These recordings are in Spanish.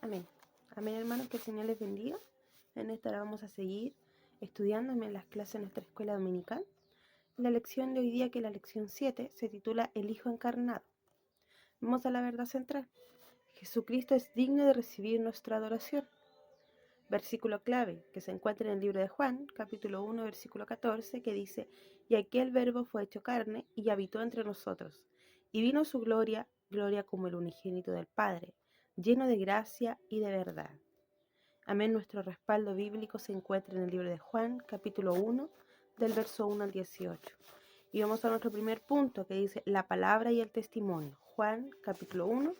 Amén. Amén, hermanos, que el Señor les bendiga. En esta hora vamos a seguir estudiando en las clases de nuestra escuela dominical. La lección de hoy día, que es la lección 7, se titula El Hijo Encarnado. Vamos a la verdad central. Jesucristo es digno de recibir nuestra adoración. Versículo clave, que se encuentra en el libro de Juan, capítulo 1, versículo 14, que dice: Y aquel verbo fue hecho carne y habitó entre nosotros, y vino su gloria, gloria como el unigénito del Padre, lleno de gracia y de verdad. Amén. Nuestro respaldo bíblico se encuentra en el libro de Juan, capítulo 1, del verso 1 al 18. Y vamos a nuestro primer punto, que dice la palabra y el testimonio. Juan, capítulo 1,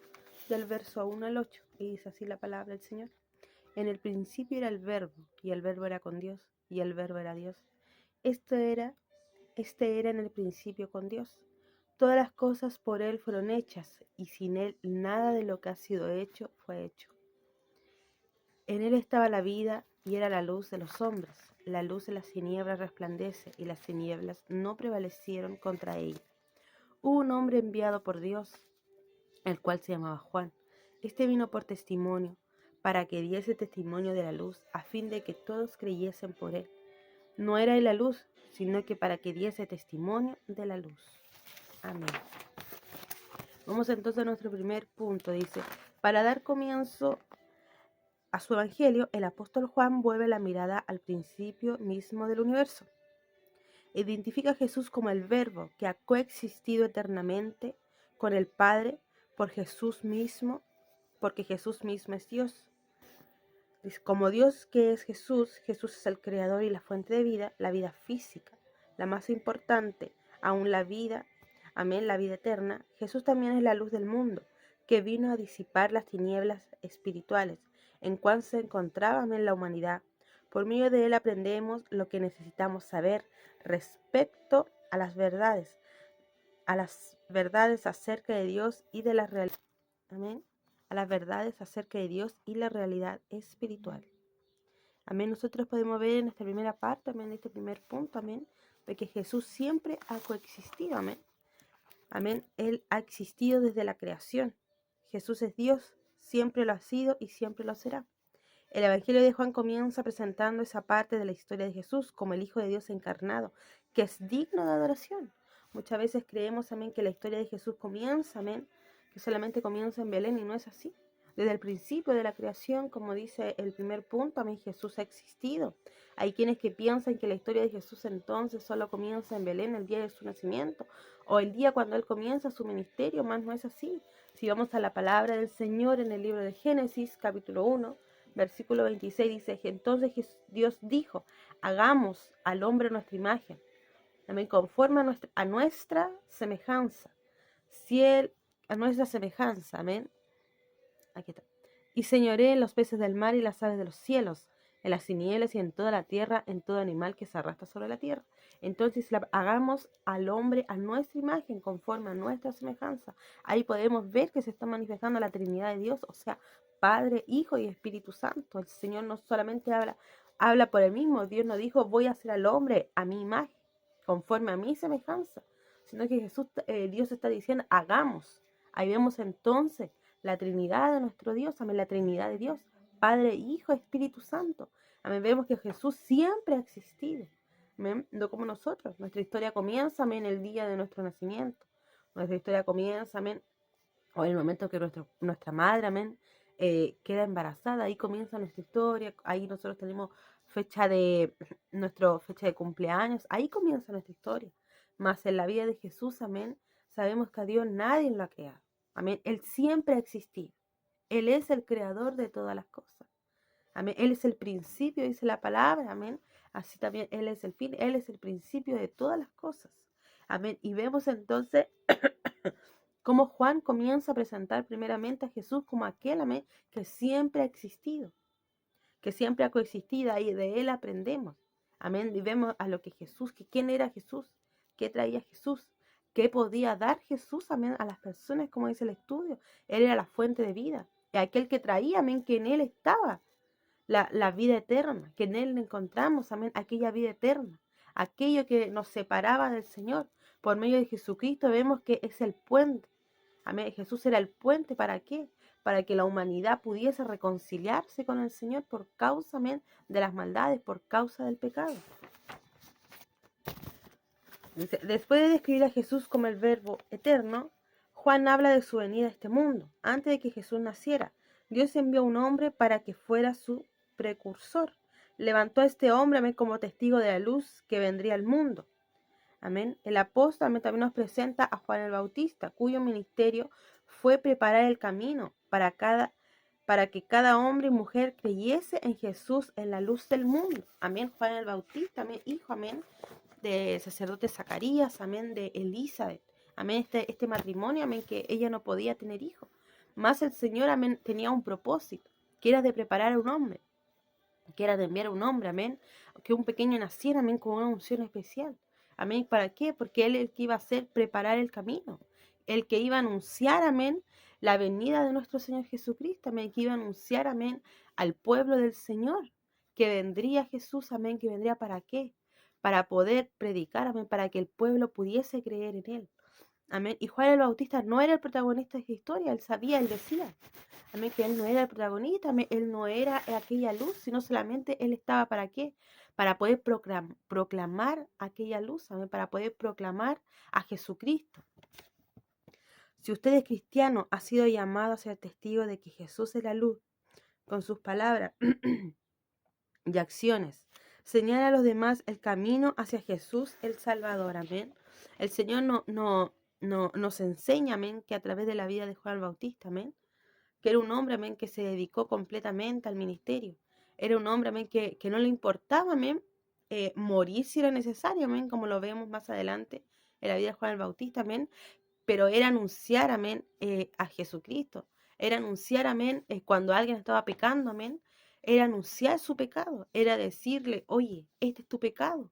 del verso 1 al 8. Y dice así la palabra del Señor. En el principio era el verbo, y el verbo era con Dios, y el verbo era Dios. Este era en el principio con Dios. Todas las cosas por Él fueron hechas, y sin Él nada de lo que ha sido hecho fue hecho. En Él estaba la vida, y era la luz de los hombres. La luz de las tinieblas resplandece, y las tinieblas no prevalecieron contra ella. Hubo un hombre enviado por Dios, el cual se llamaba Juan. Este vino por testimonio, para que diese testimonio de la luz, a fin de que todos creyesen por Él. No era Él la luz, sino que para que diese testimonio de la luz. Amén. Vamos entonces a nuestro primer punto. Dice: para dar comienzo a su evangelio, el apóstol Juan vuelve la mirada al principio mismo del universo. Identifica a Jesús como el Verbo que ha coexistido eternamente con el Padre porque Jesús mismo es Dios. Como Dios que es Jesús, Jesús es el creador y la fuente de vida, la vida física, la más importante, aún la vida, amén, la vida eterna. Jesús también es la luz del mundo, que vino a disipar las tinieblas espirituales en cual se encontraba, amén, la humanidad. Por medio de Él aprendemos lo que necesitamos saber respecto a las verdades acerca de Dios y de la realidad. Amén. A las verdades acerca de Dios y la realidad espiritual. Amén. Nosotros podemos ver en esta primera parte, amén, en este primer punto, amén, de que Jesús siempre ha coexistido, amén. Amén. Él ha existido desde la creación. Jesús es Dios, siempre lo ha sido y siempre lo será. El Evangelio de Juan comienza presentando esa parte de la historia de Jesús como el Hijo de Dios encarnado, que es digno de adoración. Muchas veces creemos, amén, que la historia de Jesús comienza, amén, que solamente comienza en Belén, y no es así. Desde el principio de la creación, como dice el primer punto, amén, Jesús ha existido. Hay quienes que piensan que la historia de Jesús entonces solo comienza en Belén, el día de su nacimiento, o el día cuando Él comienza su ministerio, más no es así. Si vamos a la palabra del Señor en el libro de Génesis, capítulo 1, versículo 26, dice: entonces Dios dijo: hagamos al hombre a nuestra imagen, también conforme a nuestra semejanza. A nuestra semejanza, amén. Aquí está. Y señoré en los peces del mar y las aves de los cielos, en las tinieblas y en toda la tierra, en todo animal que se arrastra sobre la tierra. Entonces hagamos al hombre a nuestra imagen, conforme a nuestra semejanza. Ahí podemos ver que se está manifestando la Trinidad de Dios, o sea, Padre, Hijo y Espíritu Santo. El Señor no solamente habla por Él mismo. Dios no dijo: voy a hacer al hombre a mi imagen, conforme a mi semejanza, sino que Dios está diciendo: hagamos. Ahí vemos entonces la Trinidad de nuestro Dios, amén, la Trinidad de Dios, Padre, Hijo, Espíritu Santo. Amén, vemos que Jesús siempre ha existido, amén, no como nosotros. Nuestra historia comienza, amén, el día de nuestro nacimiento. Nuestra historia comienza, amén, o en el momento que nuestra madre, amén, queda embarazada. Ahí comienza nuestra historia. Ahí nosotros tenemos fecha de cumpleaños. Ahí comienza nuestra historia. Más en la vida de Jesús, amén, sabemos que a Dios nadie lo ha creado. Amén. Él siempre ha existido. Él es el creador de todas las cosas. Amén. Él es el principio, dice la palabra. Amén. Así también Él es el fin. Él es el principio de todas las cosas. Amén. Y vemos entonces cómo Juan comienza a presentar primeramente a Jesús como aquel, amén, que siempre ha existido, que siempre ha coexistido, y de Él aprendemos. Amén. Y vemos a lo que Jesús, que quién era Jesús, qué traía Jesús, qué podía dar Jesús, amén, a las personas, como dice el estudio. Él era la fuente de vida, y aquel que traía, amén, que en Él estaba la vida eterna, que en Él encontramos, amén, aquella vida eterna, aquello que nos separaba del Señor. Por medio de Jesucristo vemos que es el puente. Amén. Jesús era el puente, ¿para qué? Para que la humanidad pudiese reconciliarse con el Señor por causa, amén, de las maldades, por causa del pecado. Dice, después de describir a Jesús como el Verbo eterno, Juan habla de su venida a este mundo. Antes de que Jesús naciera, Dios envió a un hombre para que fuera su precursor. Levantó a este hombre, amén, como testigo de la luz que vendría al mundo. Amén. El apóstol también nos presenta a Juan el Bautista, cuyo ministerio fue preparar el camino para que cada hombre y mujer creyese en Jesús, en la luz del mundo. Amén. Juan el Bautista, amén, hijo, amén, del sacerdote Zacarías, amén, de Elizabeth. Amén, este matrimonio, amén, que ella no podía tener hijos. Más el Señor, amén, tenía un propósito, que era de preparar a un hombre, que era de enviar a un hombre, amén, que un pequeño naciera, amén, con una unción especial. Amén, ¿para qué? Porque Él es el que iba a hacer preparar el camino, el que iba a anunciar, amén, la venida de nuestro Señor Jesucristo, amén, que iba a anunciar, amén, al pueblo del Señor, que vendría Jesús, amén, que vendría ¿para qué? Para poder predicar, amén, para que el pueblo pudiese creer en Él. Amén. Y Juan el Bautista no era el protagonista de esta historia, él sabía, él decía, amén, que él no era el protagonista, amén, él no era aquella luz, sino solamente él estaba ¿para qué? Para poder proclamar aquella luz, amén, para poder proclamar a Jesucristo. Si usted es cristiano, ha sido llamado a ser testigo de que Jesús es la luz, con sus palabras y acciones. Señala a los demás el camino hacia Jesús el Salvador, amén. El Señor nos enseña, amén, que a través de la vida de Juan el Bautista, amén, que era un hombre, amén, que se dedicó completamente al ministerio. Era un hombre, amén, que no le importaba, amén, morir si era necesario, amén, como lo vemos más adelante en la vida de Juan el Bautista, amén, pero era anunciar, amén, a Jesucristo. Era anunciar, amén, cuando alguien estaba pecando, amén, era anunciar su pecado, era decirle, oye, este es tu pecado.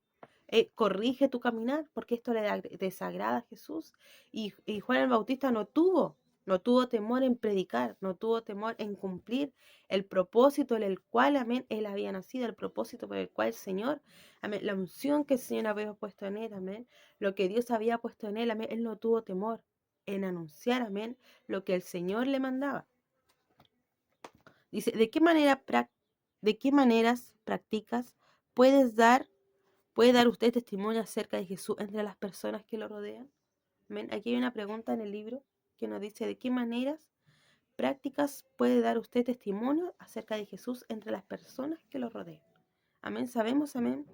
Corrige tu caminar, porque esto le desagrada a Jesús. Y Juan el Bautista no tuvo temor en predicar, no tuvo temor en cumplir el propósito en el cual, amén, él había nacido, el propósito por el cual el Señor, amén, la unción que el Señor había puesto en él, amén, lo que Dios había puesto en él, amén, él no tuvo temor en anunciar, amén, lo que el Señor le mandaba. Dice, ¿de qué maneras prácticas puede dar usted testimonio acerca de Jesús entre las personas que lo rodean? Amén. Aquí hay una pregunta en el libro que nos dice, ¿de qué maneras prácticas puede dar usted testimonio acerca de Jesús entre las personas que lo rodean? Amén. Sabemos, amén,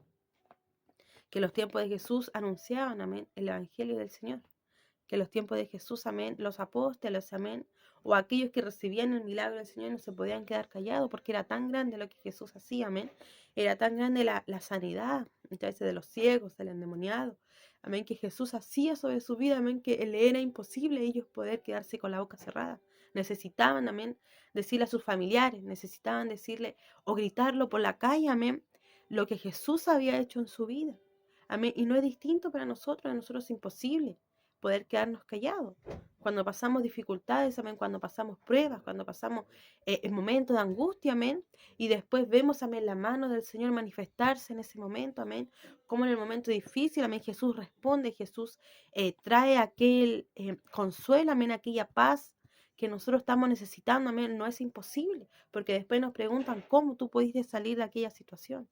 que los tiempos de Jesús anunciaban, amén, el Evangelio del Señor. Que los tiempos de Jesús, amén, los apóstoles, amén, o aquellos que recibían el milagro del Señor no se podían quedar callados porque era tan grande lo que Jesús hacía, amén. Era tan grande la sanidad, entonces, de los ciegos, del endemoniado, amén, que Jesús hacía sobre su vida, amén, que le era imposible ellos poder quedarse con la boca cerrada. Necesitaban, amén, decirle a sus familiares, necesitaban decirle o gritarlo por la calle, amén, lo que Jesús había hecho en su vida. Amén. Y no es distinto para nosotros, a nosotros es imposible poder quedarnos callados. Cuando pasamos dificultades, amén, cuando pasamos pruebas, cuando pasamos en momentos de angustia, amén, y después vemos, amén, la mano del Señor manifestarse en ese momento, amén, como en el momento difícil, amén, Jesús responde, Jesús trae aquel consuelo, amén, aquella paz que nosotros estamos necesitando, amén, no es imposible, porque después nos preguntan cómo tú pudiste salir de aquella situación,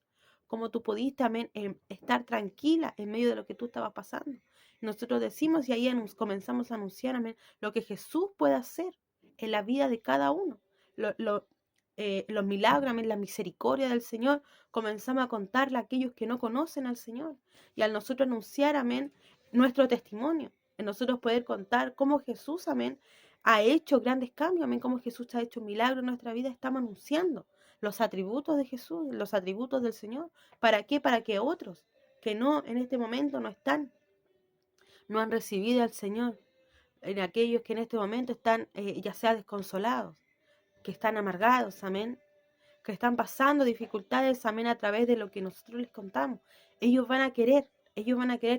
cómo tú pudiste, amén, estar tranquila en medio de lo que tú estabas pasando. Nosotros decimos y ahí comenzamos a anunciar, amén, lo que Jesús puede hacer en la vida de cada uno. Los milagros, amén, la misericordia del Señor, comenzamos a contarle a aquellos que no conocen al Señor. Y al nosotros anunciar, amén, nuestro testimonio, en nosotros poder contar cómo Jesús, amén, ha hecho grandes cambios, amén, cómo Jesús ha hecho milagros en nuestra vida, estamos anunciando los atributos de Jesús, los atributos del Señor. ¿Para qué? Para que otros que no en este momento no han recibido al Señor, en aquellos que en este momento están ya sea desconsolados, que están amargados, amén, que están pasando dificultades, amén, a través de lo que nosotros les contamos. Ellos van a querer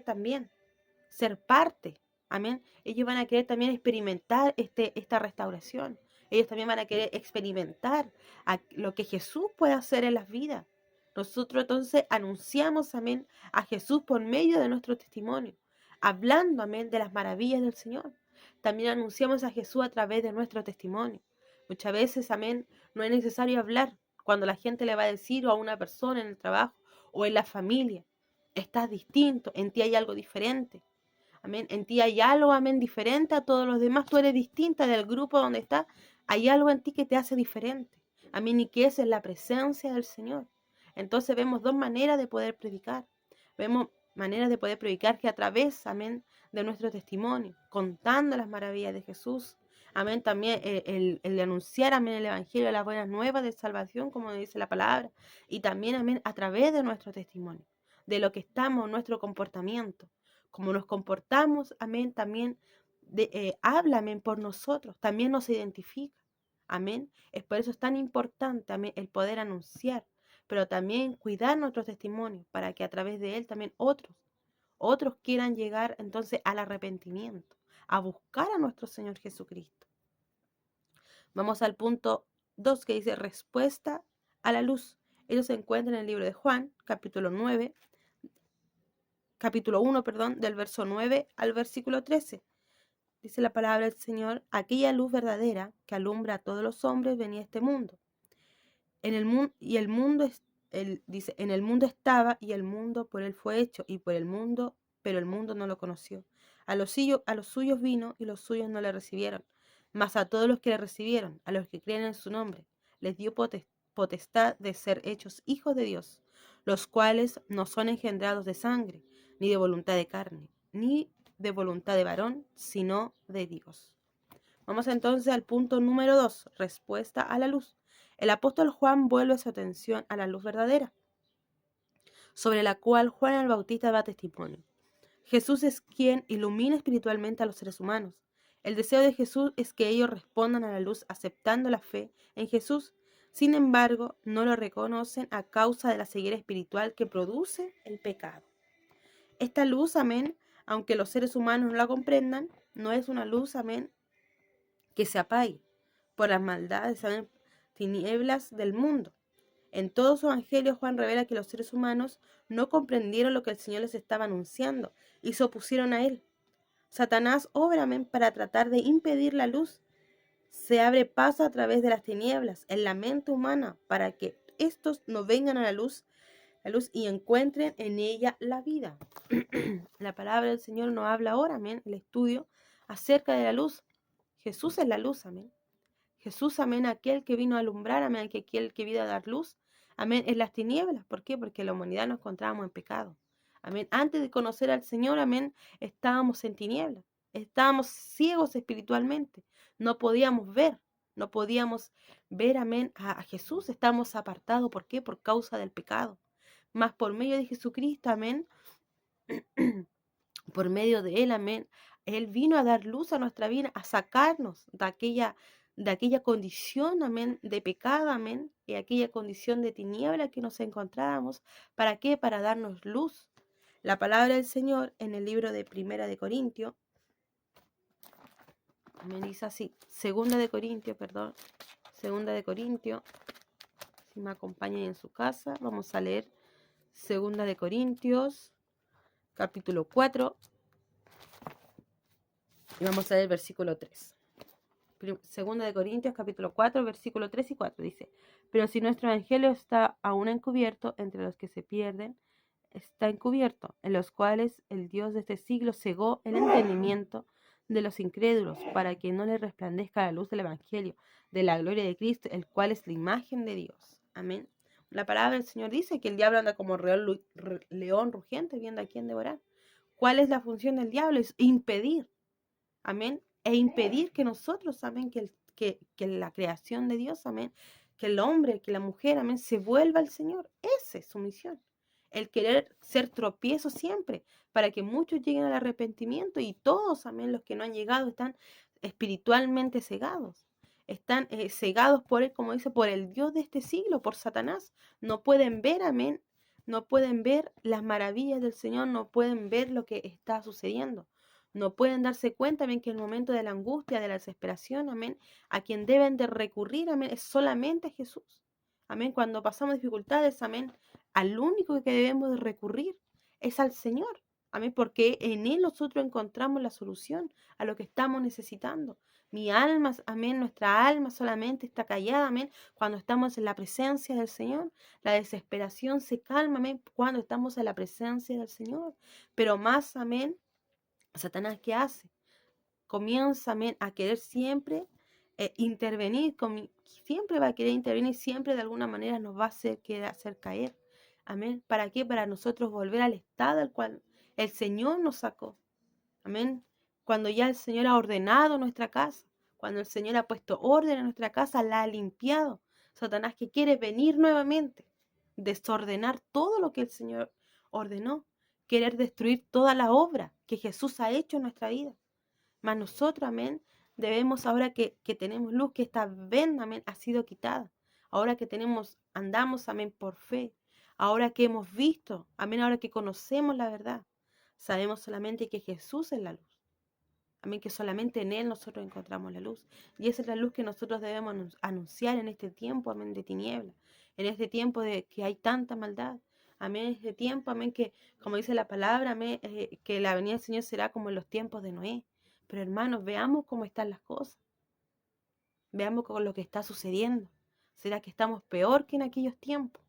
también ser parte, amén. Ellos van a querer también experimentar esta restauración. Ellos también van a querer experimentar lo que Jesús puede hacer en las vidas. Nosotros entonces anunciamos, amén, a Jesús por medio de nuestro testimonio, hablando, amén, de las maravillas del Señor. también anunciamos a Jesús a través de nuestro testimonio. Muchas veces, amén, no es necesario hablar cuando la gente le va a decir o a una persona en el trabajo o en la familia, estás distinto, en ti hay algo diferente. Amén, en ti hay algo, amén, diferente a todos los demás, tú eres distinta del grupo donde estás, hay algo en ti que te hace diferente. Amén, y que esa es la presencia del Señor. Entonces vemos dos maneras de poder predicar. Vemos maneras de poder predicar que a través, amén, de nuestro testimonio, contando las maravillas de Jesús. Amén, también el de anunciar, amén, el evangelio de las buenas nuevas de salvación, como dice la palabra. Y también, amén, a través de nuestro testimonio, de lo que estamos, nuestro comportamiento, como nos comportamos, amén, también habla, amén, por nosotros, también nos identifica. Amén. Es por eso es tan importante, amén, el poder anunciar, pero también cuidar nuestro testimonio para que a través de él también otros quieran llegar entonces al arrepentimiento, a buscar a nuestro Señor Jesucristo. Vamos al punto 2 que dice respuesta a la luz. Ello se encuentra en el libro de Juan, capítulo 1, del verso 9 al versículo 13. Dice la palabra del Señor, aquella luz verdadera que alumbra a todos los hombres venía a este mundo. En el mundo dice, en el mundo estaba y el mundo por él fue hecho y por el mundo, pero el mundo no lo conoció. A los suyos vino y los suyos no le recibieron. Mas a todos los que le recibieron, a los que creen en su nombre, les dio potestad de ser hechos hijos de Dios, los cuales no son engendrados de sangre, ni de voluntad de carne, ni de voluntad de varón, sino de Dios. Vamos entonces al punto número 2, respuesta a la luz. El apóstol Juan vuelve su atención a la luz verdadera, sobre la cual Juan el Bautista da testimonio. Jesús es quien ilumina espiritualmente a los seres humanos. El deseo de Jesús es que ellos respondan a la luz aceptando la fe en Jesús. Sin embargo, no lo reconocen a causa de la ceguera espiritual que produce el pecado. Esta luz, amén, aunque los seres humanos no la comprendan, no es una luz, amén, que se apague por las maldades, amén, tinieblas del mundo. En todo su evangelio, Juan revela que los seres humanos no comprendieron lo que el Señor les estaba anunciando y se opusieron a él. Satanás obra, amén, para tratar de impedir la luz. Se abre paso a través de las tinieblas en la mente humana para que estos no vengan a la luz y encuentren en ella la vida. La palabra del Señor nos habla ahora, amén, el estudio acerca de la luz. Jesús es la luz, amén. Jesús, amén, aquel que vino a alumbrar, amén, aquel que vino a dar luz, amén, en las tinieblas. ¿Por qué? Porque la humanidad nos encontrábamos en pecado. Amén. Antes de conocer al Señor, amén, estábamos en tinieblas. Estábamos ciegos espiritualmente. No podíamos ver. No podíamos ver, amén, a Jesús. Estábamos apartados. ¿Por qué? Por causa del pecado. Mas por medio de Jesucristo, amén, por medio de él, amén, él vino a dar luz a nuestra vida, a sacarnos de aquella condición, amén, de pecado, amén, y aquella condición de tiniebla que nos encontrábamos. ¿Para qué? Para darnos luz. La palabra del Señor en el libro de Primera de Corintios, me dice así, Segunda de Corintios, si me acompañan en su casa, vamos a leer Segunda de Corintios, capítulo 4, y vamos a leer el versículo 3. Segunda de Corintios, capítulo 4, versículo 3 y 4, dice, pero si nuestro evangelio está aún encubierto entre los que se pierden, está encubierto, en los cuales el Dios de este siglo cegó el entendimiento de los incrédulos, para que no les resplandezca la luz del evangelio, de la gloria de Cristo, el cual es la imagen de Dios. Amén. La palabra del Señor dice que el diablo anda como león rugiente, viendo a quién devorar. ¿Cuál es la función del diablo? Es impedir. Amén. E impedir que nosotros, amén, que la creación de Dios, amén, que el hombre, que la mujer, amén, se vuelva al Señor. Esa es su misión. El querer ser tropiezo siempre, para que muchos lleguen al arrepentimiento y todos, amén, los que no han llegado están espiritualmente cegados. Están cegados por él, como dice, por el Dios de este siglo, por Satanás. No pueden ver, amén, no pueden ver las maravillas del Señor, no pueden ver lo que está sucediendo. No pueden darse cuenta, amén, que en el momento de la angustia, de la desesperación, amén, a quien deben de recurrir, amén, es solamente a Jesús. Amén, cuando pasamos dificultades, amén, al único que debemos de recurrir es al Señor. Amén, porque en Él nosotros encontramos la solución a lo que estamos necesitando. Mi alma, amén, nuestra alma solamente está callada, amén, cuando estamos en la presencia del Señor. La desesperación se calma, amén, cuando estamos en la presencia del Señor. Pero más, amén, Satanás, ¿qué hace? Comienza, amén, a querer siempre intervenir, siempre va a querer intervenir, siempre de alguna manera nos va a querer hacer caer. Amén. ¿Para qué? Para nosotros volver al estado al cual el Señor nos sacó. Amén. Cuando ya el Señor ha ordenado nuestra casa, cuando el Señor ha puesto orden en nuestra casa, la ha limpiado. Satanás que quiere venir nuevamente, desordenar todo lo que el Señor ordenó, querer destruir toda la obra que Jesús ha hecho en nuestra vida. Mas nosotros, amén, debemos ahora que tenemos luz, que esta venda, amén, ha sido quitada. Ahora que andamos, amén, por fe. Ahora que hemos visto, amén, ahora que conocemos la verdad. Sabemos solamente que Jesús es la luz. Amén, que solamente en Él nosotros encontramos la luz. Y esa es la luz que nosotros debemos anunciar en este tiempo, amén, de tiniebla. En este tiempo de que hay tanta maldad. Amén, en este tiempo, amén, que como dice la palabra, amén, que la venida del Señor será como en los tiempos de Noé. Pero hermanos, veamos cómo están las cosas. Veamos con lo que está sucediendo. ¿Será que estamos peor que en aquellos tiempos?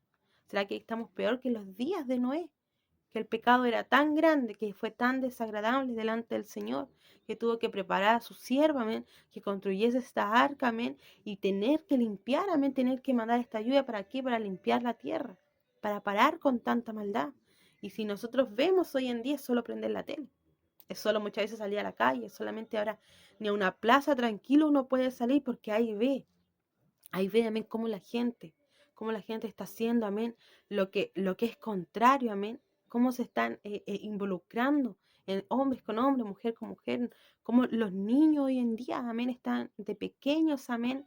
¿Será que estamos peor que en los días de Noé? Que el pecado era tan grande, que fue tan desagradable delante del Señor, que tuvo que preparar a su sierva, amén, que construyese esta arca, amén, y tener que limpiar, amén, tener que mandar esta lluvia, ¿para qué? Para limpiar la tierra, para parar con tanta maldad. Y si nosotros vemos hoy en día, es solo prender la tele. Es solo muchas veces salir a la calle, solamente ahora ni a una plaza tranquilo uno puede salir porque ahí ve, amén, cómo la gente está haciendo, amén, lo que es contrario, amén, cómo se están involucrando en hombres con hombres, mujer con mujer, cómo los niños hoy en día, amén, están de pequeños, amén,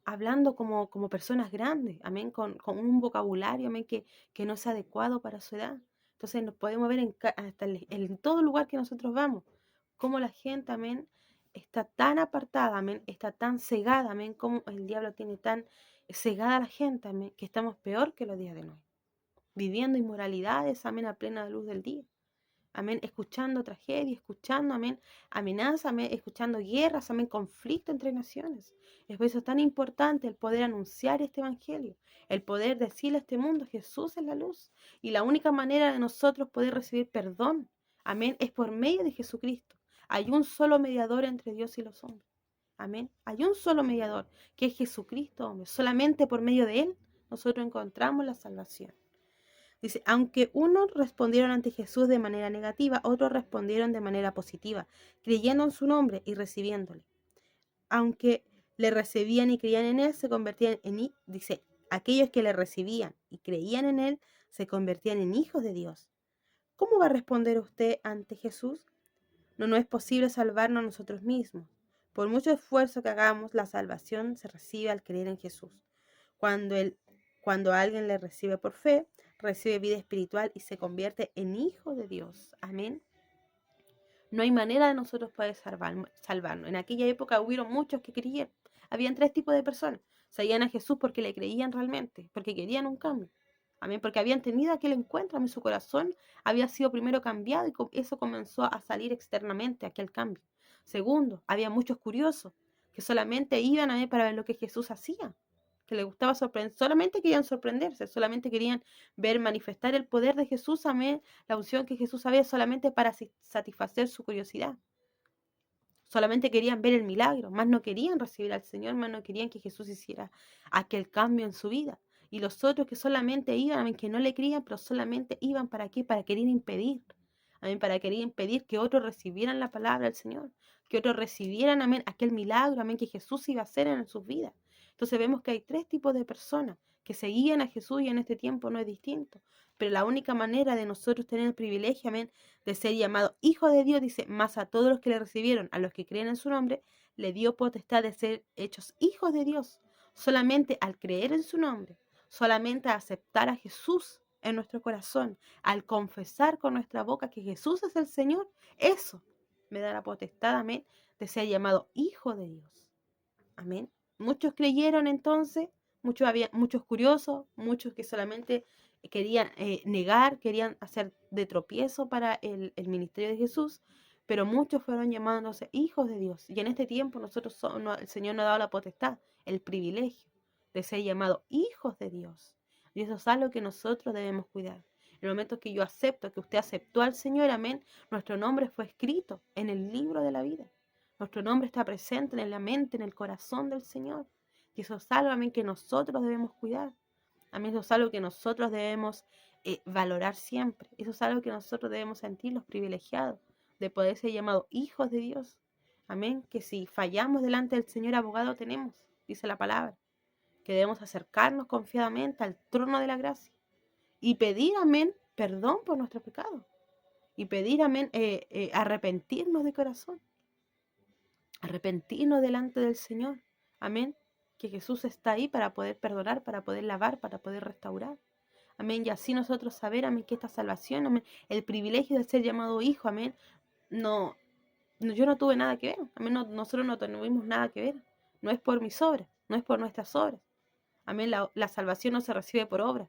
hablando como personas grandes, amén, con un vocabulario, amén, que no es adecuado para su edad. Entonces nos podemos ver hasta en todo lugar que nosotros vamos, cómo la gente, amén, está tan apartada, amén, está tan cegada, amén, como el diablo tiene tan cegada a la gente, amén, que estamos peor que los días de Noé, viviendo inmoralidades, amén, a plena luz del día. Amén, escuchando tragedia, escuchando, amén, amenazas, amén, escuchando guerras, amén, conflicto entre naciones. Es por eso tan importante el poder anunciar este evangelio, el poder decirle a este mundo, Jesús es la luz. Y la única manera de nosotros poder recibir perdón, amén, es por medio de Jesucristo. Hay un solo mediador entre Dios y los hombres. Amén. Hay un solo mediador, que es Jesucristo, hombre. Solamente por medio de Él nosotros encontramos la salvación. Dice, aunque unos respondieron ante Jesús de manera negativa, otros respondieron de manera positiva, creyendo en su nombre y recibiéndole. Aunque le recibían y creían en él, se convertían dice, aquellos que le recibían y creían en él, se convertían en hijos de Dios. ¿Cómo va a responder usted ante Jesús? No es posible salvarnos a nosotros mismos. Por mucho esfuerzo que hagamos, la salvación se recibe al creer en Jesús. Cuando, cuando alguien le recibe por fe, recibe vida espiritual y se convierte en hijo de Dios. Amén. No hay manera de nosotros poder salvarnos. En aquella época hubieron muchos que creían. Habían tres tipos de personas. Seguían a Jesús porque le creían realmente, porque querían un cambio. Amén, porque habían tenido aquel encuentro, amén, su corazón había sido primero cambiado y eso comenzó a salir externamente, aquel cambio. Segundo, había muchos curiosos que solamente iban a ver para ver lo que Jesús hacía, que les gustaba sorprender, solamente querían sorprenderse, solamente querían ver manifestar el poder de Jesús, amén, la unción que Jesús había solamente para satisfacer su curiosidad. Solamente querían ver el milagro, más no querían recibir al Señor, más no querían que Jesús hiciera aquel cambio en su vida. Y los otros que solamente iban, amén, que no le creían, pero solamente iban ¿para qué? Para querer impedir, amén, para querer impedir que otros recibieran la palabra del Señor, que otros recibieran, amén, aquel milagro, amén, que Jesús iba a hacer en sus vidas. Entonces vemos que hay tres tipos de personas que seguían a Jesús y en este tiempo no es distinto. Pero la única manera de nosotros tener el privilegio, amén, de ser llamado hijo de Dios, dice, más a todos los que le recibieron, a los que creen en su nombre, le dio potestad de ser hechos hijos de Dios. Solamente al creer en su nombre, solamente al aceptar a Jesús en nuestro corazón, al confesar con nuestra boca que Jesús es el Señor, eso me da la potestad, amén, de ser llamado hijo de Dios. Amén. Muchos creyeron entonces, muchos curiosos, muchos que solamente querían negar, querían hacer de tropiezo para el ministerio de Jesús, pero muchos fueron llamándose hijos de Dios. Y en este tiempo el Señor nos ha dado la potestad, el privilegio de ser llamados hijos de Dios. Y eso es algo que nosotros debemos cuidar. En el momento que yo acepto, que usted aceptó al Señor, amén, nuestro nombre fue escrito en el libro de la vida. Nuestro nombre está presente en la mente, en el corazón del Señor. Y eso es algo, amén, que nosotros debemos cuidar. Amén, eso es algo que nosotros debemos valorar siempre. Eso es algo que nosotros debemos sentir los privilegiados de poder ser llamados hijos de Dios. Amén, que si fallamos delante del Señor, abogado tenemos, dice la palabra, que debemos acercarnos confiadamente al trono de la gracia y pedir, amén, perdón por nuestros pecados. Y pedir, amén, arrepentirnos de corazón. Arrepentirnos delante del Señor. Amén. Que Jesús está ahí para poder perdonar, para poder lavar, para poder restaurar. Amén. Y así nosotros saber, amén, que esta salvación, amén, el privilegio de ser llamado hijo, amén, yo no tuve nada que ver. Amén. Nosotros no tuvimos nada que ver. No es por mis obras, no es por nuestras obras. Amén. La salvación no se recibe por obras.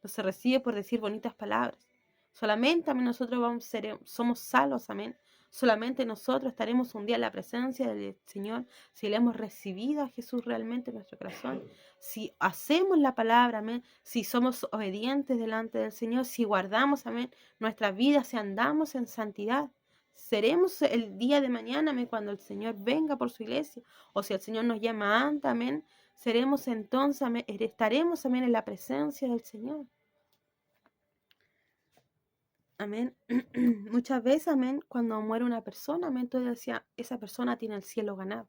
No se recibe por decir bonitas palabras. Solamente, amén, nosotros somos salvos, amén. Solamente nosotros estaremos un día en la presencia del Señor si le hemos recibido a Jesús realmente en nuestro corazón. Si hacemos la palabra, amén. Si somos obedientes delante del Señor. Si guardamos, amén, nuestra vida, si andamos en santidad. Seremos el día de mañana, amén, cuando el Señor venga por su iglesia. O si el Señor nos llama antes, amén. Seremos entonces, amén, estaremos, amén, en la presencia del Señor. Amén. Muchas veces, amén, cuando muere una persona, amén, tú decías, esa persona tiene el cielo ganado.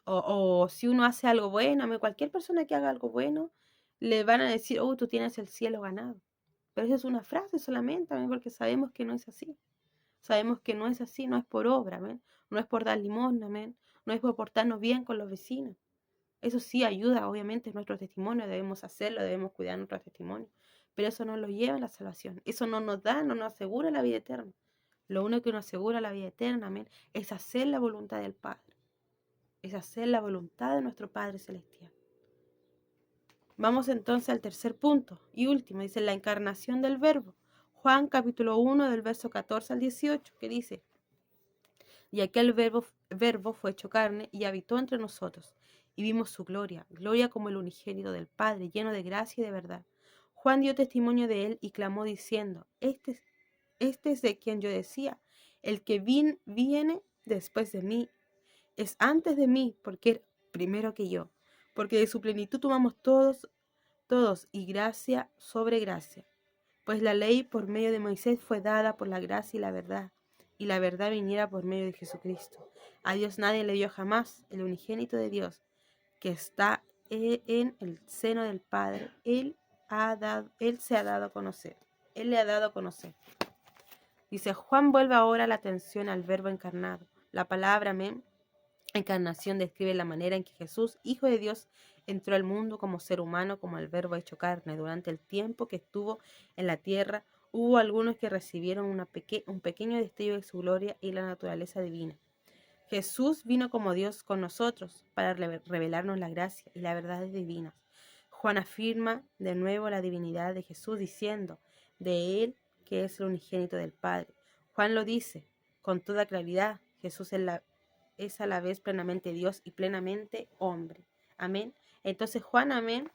O si uno hace algo bueno, amén, cualquier persona que haga algo bueno, le van a decir, oh, tú tienes el cielo ganado. Pero eso es una frase solamente, amén, porque sabemos que no es así. Sabemos que no es así, no es por obra, amén. No es por dar limosna, amén. No es por portarnos bien con los vecinos. Eso sí ayuda, obviamente, en nuestro testimonio, debemos hacerlo, debemos cuidar nuestro testimonio. Pero eso no lo lleva a la salvación. Eso no nos da, no nos asegura la vida eterna. Lo único que nos asegura la vida eterna, amén, es hacer la voluntad del Padre. Es hacer la voluntad de nuestro Padre Celestial. Vamos entonces al tercer punto y último. Dice la encarnación del Verbo. Juan capítulo 1 del verso 14 al 18, que dice: y aquel verbo fue hecho carne y habitó entre nosotros, y vimos su gloria, gloria como el unigénito del Padre, lleno de gracia y de verdad. Juan dio testimonio de él y clamó diciendo: este es de quien yo decía, el que viene después de mí, es antes de mí, porque era primero que yo, porque de su plenitud tomamos todos, y gracia sobre gracia. Pues la ley por medio de Moisés fue dada por la gracia y la verdad viniera por medio de Jesucristo. A Dios nadie le dio jamás, el unigénito de Dios, que está en el seno del Padre. Él se ha dado a conocer. Él le ha dado a conocer. Dice, Juan vuelve ahora la atención al verbo encarnado. La palabra encarnación describe la manera en que Jesús, Hijo de Dios, entró al mundo como ser humano, como el verbo hecho carne. Durante el tiempo que estuvo en la tierra, hubo algunos que recibieron un pequeño destello de su gloria y la naturaleza divina. Jesús vino como Dios con nosotros para revelarnos la gracia y las verdades divinas. Juan afirma de nuevo la divinidad de Jesús diciendo de él que es el unigénito del Padre. Juan lo dice con toda claridad. Jesús es a la vez plenamente Dios y plenamente hombre. Amén. Entonces Juan, amén,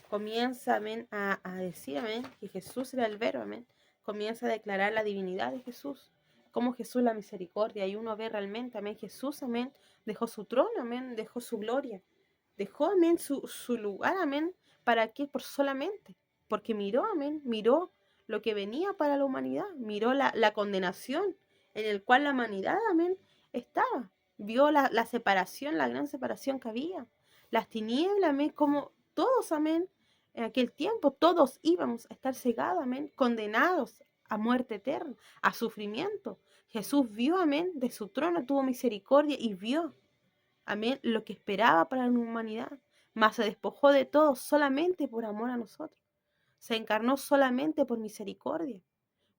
comienza, amén, a decir, amén, que Jesús era el verbo, amén. Comienza a declarar la divinidad de Jesús, como Jesús la misericordia, y uno ve realmente, amén, Jesús, amén, dejó su trono, amén, dejó su gloria, dejó, amén, su lugar, amén, ¿para qué? Porque miró, amén, miró lo que venía para la humanidad, miró la condenación en el cual la humanidad, amén, estaba, vio la separación, la gran separación que había, las tinieblas, amén, como todos, amén, en aquel tiempo todos íbamos a estar cegados, amén, condenados a muerte eterna, a sufrimiento. Jesús vio, amén, de su trono tuvo misericordia y vio, amén, lo que esperaba para la humanidad, mas se despojó de todo solamente por amor a nosotros. Se encarnó solamente por misericordia,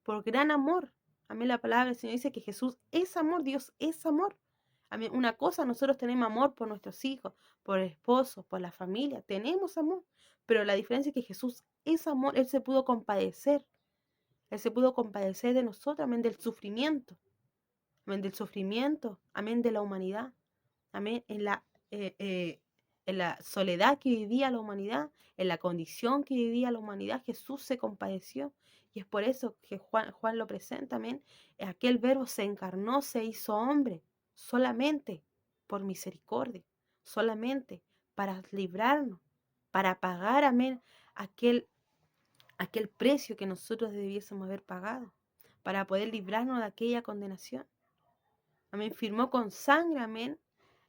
por gran amor. Amén, la palabra del Señor dice que Jesús es amor, Dios es amor. Amén. Una cosa, nosotros tenemos amor por nuestros hijos, por el esposo, por la familia, tenemos amor, pero la diferencia es que Jesús es amor, Él se pudo compadecer. Él se pudo compadecer de nosotros, amén, del sufrimiento, amén, de la humanidad, amén, en la soledad que vivía la humanidad, en la condición que vivía la humanidad, Jesús se compadeció. Y es por eso que Juan lo presenta, amén, aquel verbo se encarnó, se hizo hombre, solamente por misericordia, solamente para librarnos, para pagar, amén, aquel precio que nosotros debiésemos haber pagado, para poder librarnos de aquella condenación. Amén, firmó con sangre, amén,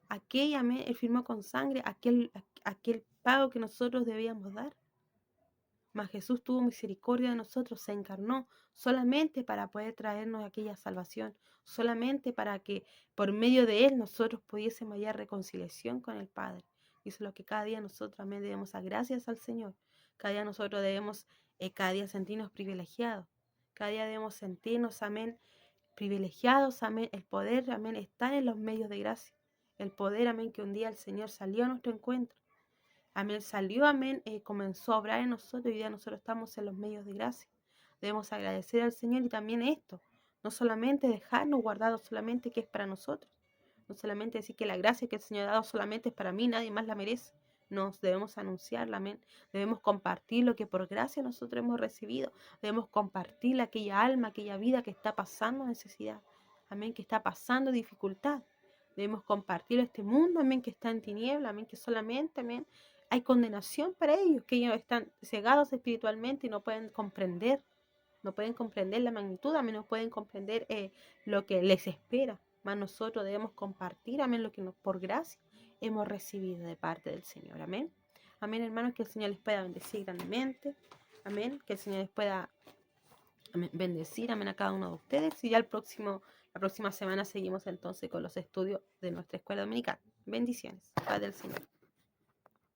amén, Él firmó con sangre aquel pago que nosotros debíamos dar. Mas Jesús tuvo misericordia de nosotros, se encarnó solamente para poder traernos aquella salvación, solamente para que por medio de Él nosotros pudiésemos hallar reconciliación con el Padre. Y eso es lo que cada día nosotros, amén, debemos dar gracias al Señor. Cada día nosotros debemos, cada día sentirnos privilegiados. Cada día debemos sentirnos, amén, privilegiados, amén, el poder, amén, estar en los medios de gracia. El poder, amén, que un día el Señor salió a nuestro encuentro. Amén, salió, amén, comenzó a obrar en nosotros y hoy día nosotros estamos en los medios de gracia. Debemos agradecer al Señor y también esto, no solamente dejarnos guardados solamente que es para nosotros, no solamente decir que la gracia que el Señor ha dado solamente es para mí, nadie más la merece. Nos debemos anunciarla, amén. Debemos compartir lo que por gracia nosotros hemos recibido. Debemos compartir aquella alma, aquella vida que está pasando necesidad, amén, que está pasando dificultad. Debemos compartir este mundo, amén, que está en tiniebla, amén, que solamente, amén, hay condenación para ellos, que ellos están cegados espiritualmente y no pueden comprender la magnitud, amén, no pueden comprender lo que les espera. Más nosotros debemos compartir, amén, lo que por gracia hemos recibido de parte del Señor, amén. Amén, hermanos, que el Señor les pueda bendecir grandemente, amén, que el Señor les pueda, amén, bendecir, amén, a cada uno de ustedes. Y ya la próxima semana seguimos entonces con los estudios de nuestra escuela dominical. Bendiciones, Padre del Señor.